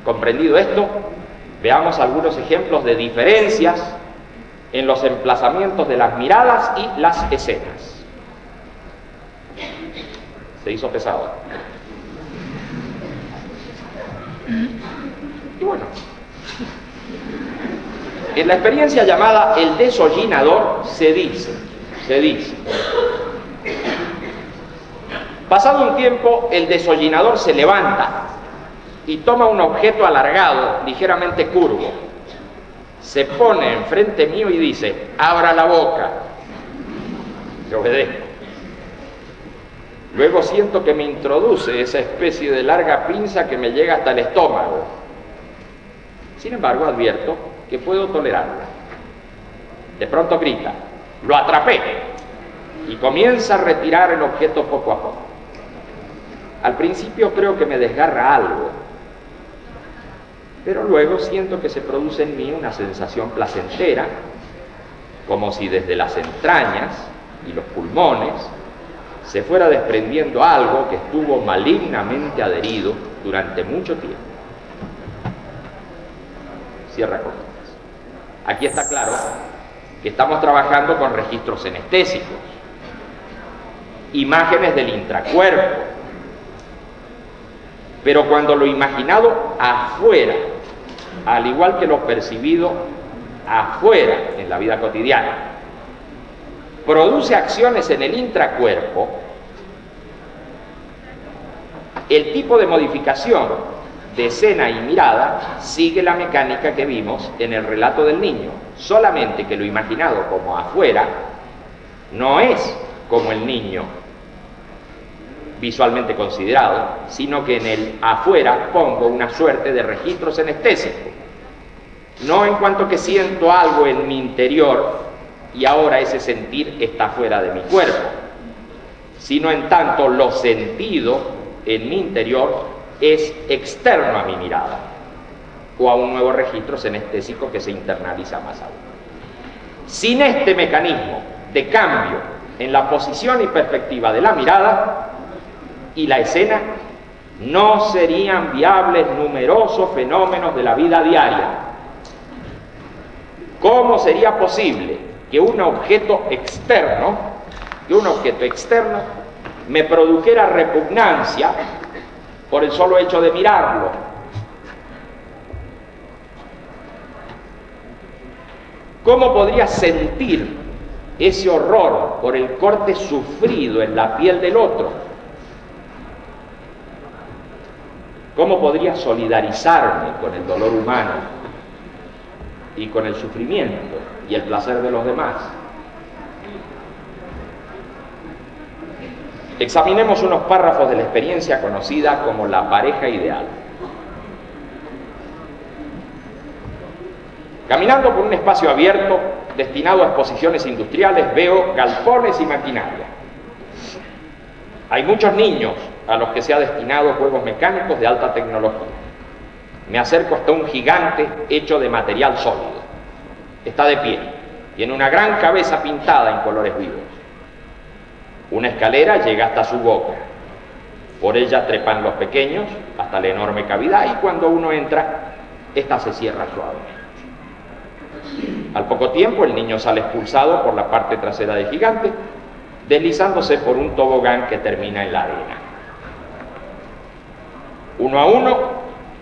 Comprendido esto, veamos algunos ejemplos de diferencias en los emplazamientos de las miradas y las escenas. Se hizo pesado. Y bueno, en la experiencia llamada el desollinador se dice, pasado un tiempo el desollinador se levanta y toma un objeto alargado, ligeramente curvo, se pone enfrente mío y dice: abra la boca. Yo obedezco. Luego siento que me introduce esa especie de larga pinza que me llega hasta el estómago. Sin embargo, advierto que puedo tolerarla. De pronto grita: lo atrapé, y comienza a retirar el objeto poco a poco. Al principio creo que me desgarra algo, pero luego siento que se produce en mí una sensación placentera, como si desde las entrañas y los pulmones se fuera desprendiendo algo que estuvo malignamente adherido durante mucho tiempo. Cierra comillas. Aquí está claro que estamos trabajando con registros anestésicos, imágenes del intracuerpo, pero cuando lo imaginado afuera, al igual que lo percibido afuera en la vida cotidiana, produce acciones en el intracuerpo, el tipo de modificación de escena y mirada sigue la mecánica que vimos en el relato del niño, solamente que lo imaginado como afuera no es como el niño visualmente considerado, sino que en el afuera pongo una suerte de registro senestésico, no en cuanto que siento algo en mi interior y ahora ese sentir está fuera de mi cuerpo, sino en tanto lo sentido en mi interior es externo a mi mirada o a un nuevo registro senestésico que se internaliza más aún. Sin este mecanismo de cambio en la posición y perspectiva de la mirada y la escena, no serían viables numerosos fenómenos de la vida diaria. ¿Cómo sería posible que un objeto externo me produjera repugnancia por el solo hecho de mirarlo? ¿Cómo podría sentir ese horror por el corte sufrido en la piel del otro? ¿Cómo podría solidarizarme con el dolor humano y con el sufrimiento y el placer de los demás? Examinemos unos párrafos de la experiencia conocida como la pareja ideal. Caminando por un espacio abierto destinado a exposiciones industriales, veo galpones y maquinaria. Hay muchos niños a los que se ha destinado juegos mecánicos de alta tecnología. Me acerco hasta un gigante hecho de material sólido. Está de pie, tiene una gran cabeza pintada en colores vivos. Una escalera llega hasta su boca. Por ella trepan los pequeños hasta la enorme cavidad y cuando uno entra, esta se cierra suavemente. Al poco tiempo el niño sale expulsado por la parte trasera del gigante, deslizándose por un tobogán que termina en la arena. Uno a uno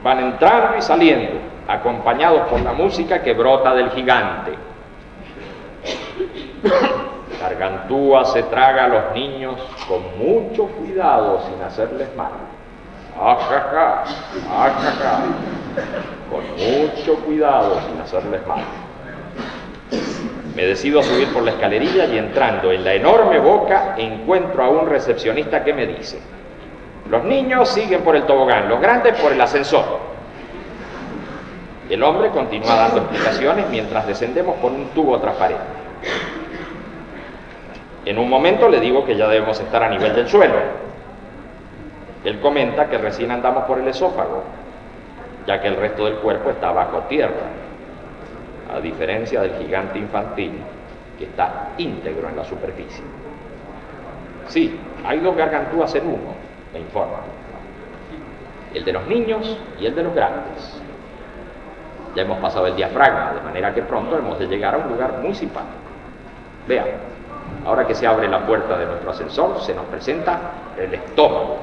van entrando y saliendo, acompañados por la música que brota del gigante. Gargantúa se traga a los niños con mucho cuidado sin hacerles mal. ¡Ajaja! ¡Ajaja! Con mucho cuidado sin hacerles mal. Me decido a subir por la escalerilla y entrando en la enorme boca encuentro a un recepcionista que me dice: los niños siguen por el tobogán, los grandes por el ascensor. El hombre continúa dando explicaciones mientras descendemos por un tubo transparente. En un momento le digo que ya debemos estar a nivel del suelo. Él comenta que recién andamos por el esófago, ya que el resto del cuerpo está bajo tierra, a diferencia del gigante infantil, que está íntegro en la superficie. Sí, hay dos gargantúas en uno, me informa. El de los niños y el de los grandes. Ya hemos pasado el diafragma, de manera que pronto hemos de llegar a un lugar muy simpático. Vean, ahora que se abre la puerta de nuestro ascensor, se nos presenta el estómago.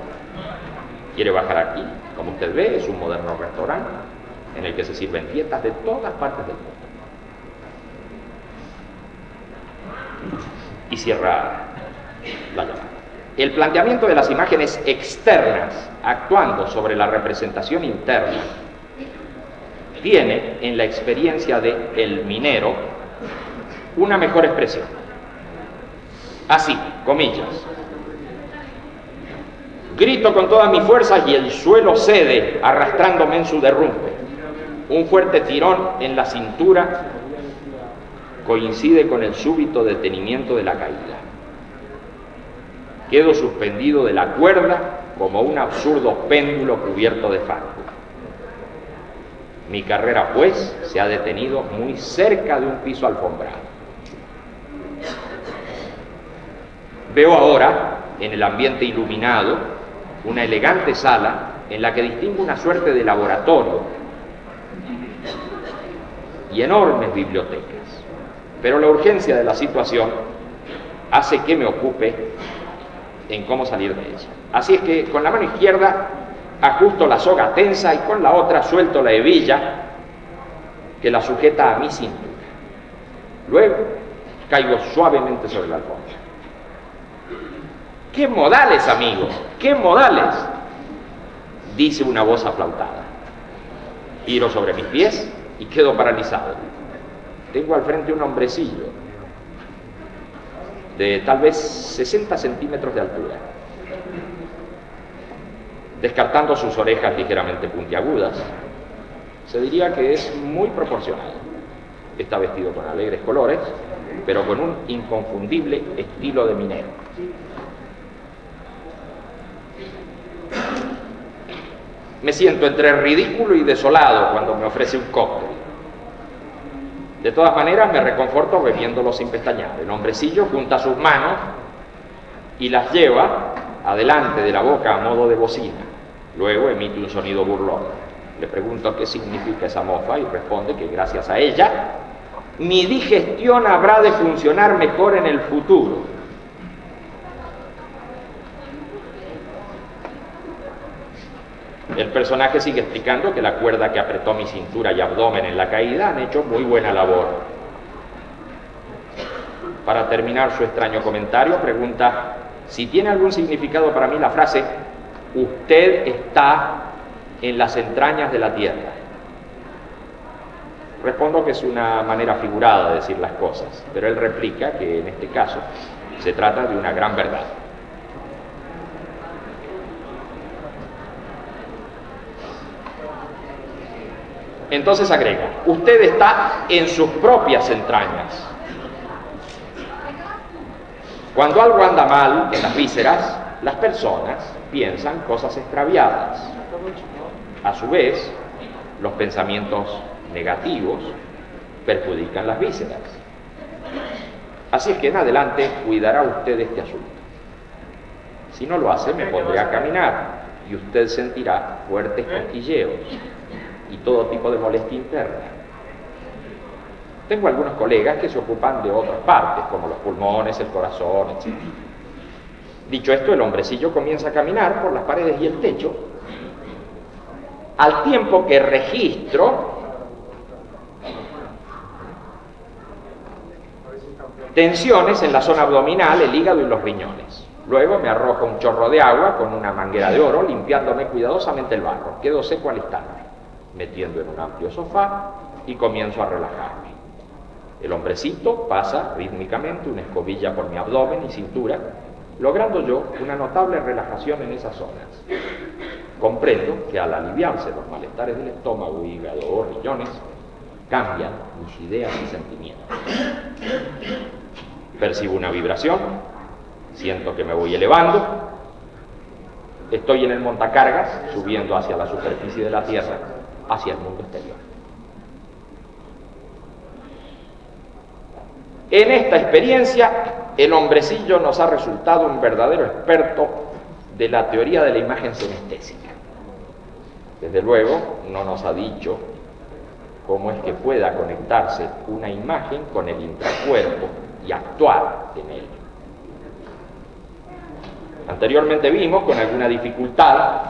¿Quiere bajar aquí? Como usted ve, es un moderno restaurante en el que se sirven dietas de todas partes del mundo. Y cierra la llamada. El planteamiento de las imágenes externas actuando sobre la representación interna tiene en la experiencia de el minero una mejor expresión. Así, comillas: grito con todas mis fuerzas y el suelo cede arrastrándome en su derrumbe. Un fuerte tirón en la cintura coincide con el súbito detenimiento de la caída. Quedo suspendido de la cuerda como un absurdo péndulo cubierto de fango. Mi carrera, pues, se ha detenido muy cerca de un piso alfombrado. Veo ahora, en el ambiente iluminado, una elegante sala en la que distingo una suerte de laboratorio y enormes bibliotecas. Pero la urgencia de la situación hace que me ocupe en cómo salir de ella. Así es que con la mano izquierda ajusto la soga tensa y con la otra suelto la hebilla que la sujeta a mi cintura. Luego caigo suavemente sobre la alfombra. ¡Qué modales, amigo! ¡Qué modales!, dice una voz aflautada. Giro sobre mis pies y quedo paralizado. Tengo al frente un hombrecillo de tal vez 60 centímetros de altura, descartando sus orejas ligeramente puntiagudas. Se diría que es muy proporcionado. Está vestido con alegres colores, pero con un inconfundible estilo de minero. Me siento entre ridículo y desolado cuando me ofrece un cóctel. De todas maneras, me reconforto bebiéndolo sin pestañear. El hombrecillo junta sus manos y las lleva adelante de la boca a modo de bocina. Luego emite un sonido burlón. Le pregunto qué significa esa mofa y responde que gracias a ella mi digestión habrá de funcionar mejor en el futuro. El personaje sigue explicando que la cuerda que apretó mi cintura y abdomen en la caída han hecho muy buena labor. Para terminar su extraño comentario, pregunta si tiene algún significado para mí la frase «Usted está en las entrañas de la tierra». Respondo que es una manera figurada de decir las cosas, pero él replica que en este caso se trata de una gran verdad. Entonces agrega, usted está en sus propias entrañas. Cuando algo anda mal en las vísceras, las personas piensan cosas extraviadas. A su vez, los pensamientos negativos perjudican las vísceras. Así es que en adelante cuidará usted este asunto. Si no lo hace, me pondré a caminar y usted sentirá fuertes cosquilleos y todo tipo de molestia interna. Tengo algunos colegas que se ocupan de otras partes, como los pulmones, el corazón, etc. Dicho esto, el hombrecillo comienza a caminar por las paredes y el techo, al tiempo que registro tensiones en la zona abdominal, el hígado y los riñones. Luego me arroja un chorro de agua con una manguera de oro, limpiándome cuidadosamente el barro. Quedo seco al instante, metiendo en un amplio sofá y comienzo a relajarme. El hombrecito pasa rítmicamente una escobilla por mi abdomen y cintura, logrando yo una notable relajación en esas zonas. Comprendo que al aliviarse los malestares del estómago, hígado o riñones, cambian mis ideas y sentimientos. Percibo una vibración, siento que me voy elevando, estoy en el montacargas, subiendo hacia la superficie de la Tierra, hacia el mundo exterior. En esta experiencia, el hombrecillo nos ha resultado un verdadero experto de la teoría de la imagen senestésica. Desde luego, no nos ha dicho cómo es que pueda conectarse una imagen con el intracuerpo y actuar en él. Anteriormente vimos, con alguna dificultad,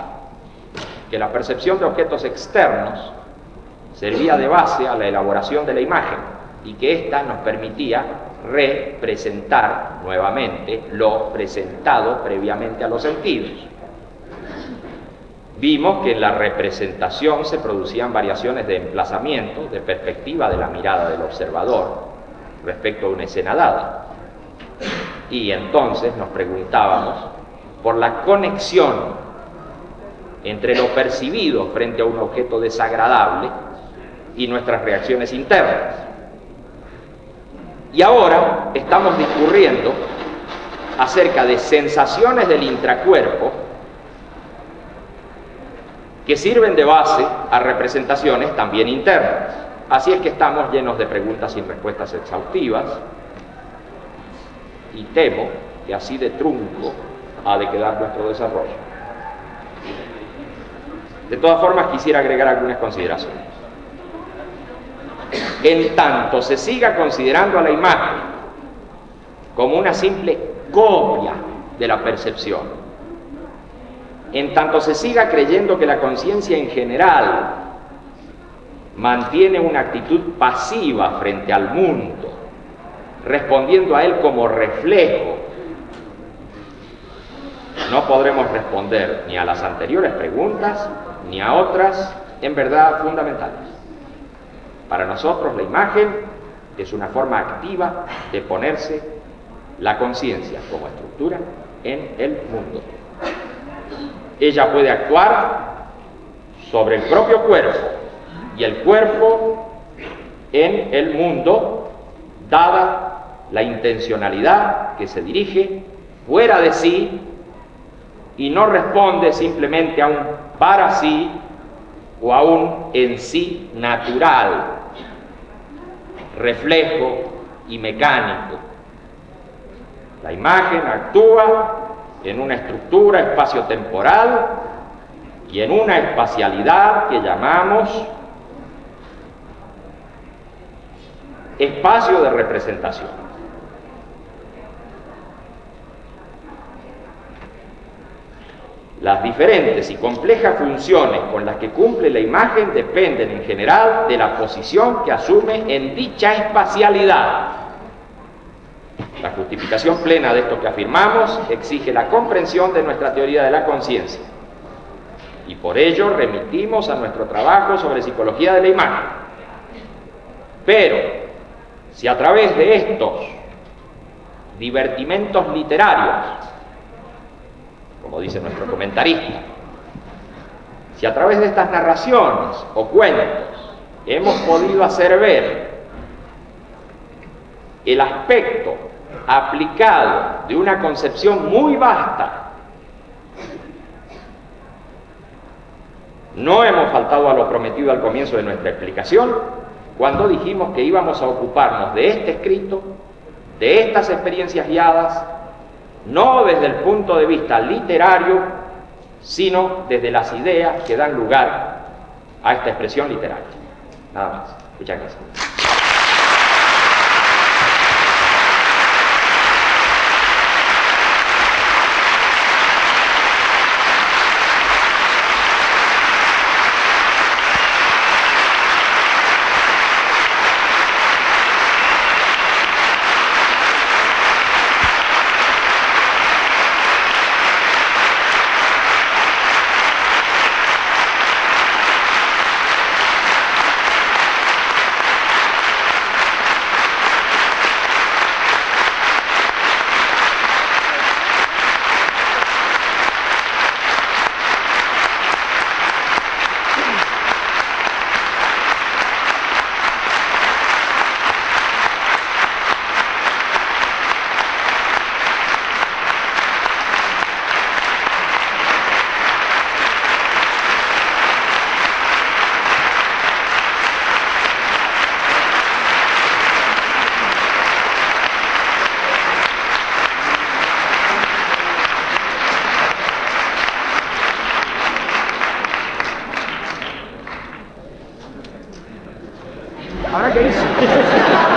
que la percepción de objetos externos servía de base a la elaboración de la imagen y que ésta nos permitía representar nuevamente lo presentado previamente a los sentidos. Vimos que en la representación se producían variaciones de emplazamiento, de perspectiva de la mirada del observador respecto a una escena dada. Y entonces nos preguntábamos por la conexión entre lo percibido frente a un objeto desagradable y nuestras reacciones internas. Y ahora estamos discurriendo acerca de sensaciones del intracuerpo que sirven de base a representaciones también internas. Así es que estamos llenos de preguntas sin respuestas exhaustivas, y temo que así de trunco ha de quedar nuestro desarrollo. De todas formas, quisiera agregar algunas consideraciones. En tanto se siga considerando a la imagen como una simple copia de la percepción, en tanto se siga creyendo que la conciencia en general mantiene una actitud pasiva frente al mundo, respondiendo a él como reflejo, no podremos responder ni a las anteriores preguntas ni a otras en verdad fundamentales. Para nosotros la imagen es una forma activa de ponerse la conciencia como estructura en el mundo. Ella puede actuar sobre el propio cuerpo y el cuerpo en el mundo, dada la intencionalidad que se dirige fuera de sí y no responde simplemente a un para sí o a un en sí natural, reflejo y mecánico. La imagen actúa en una estructura espaciotemporal y en una espacialidad que llamamos espacio de representación. Las diferentes y complejas funciones con las que cumple la imagen dependen en general de la posición que asume en dicha espacialidad. La justificación plena de esto que afirmamos exige la comprensión de nuestra teoría de la conciencia, y por ello remitimos a nuestro trabajo sobre psicología de la imagen. Pero, si a través de estos divertimentos literarios, como dice nuestro comentarista, si a través de estas narraciones o cuentos hemos podido hacer ver el aspecto aplicado de una concepción muy vasta, no hemos faltado a lo prometido al comienzo de nuestra explicación, cuando dijimos que íbamos a ocuparnos de este escrito, de estas experiencias guiadas, no desde el punto de vista literario, sino desde las ideas que dan lugar a esta expresión literaria. Nada más. Muchas gracias. ¿Ahora qué hice?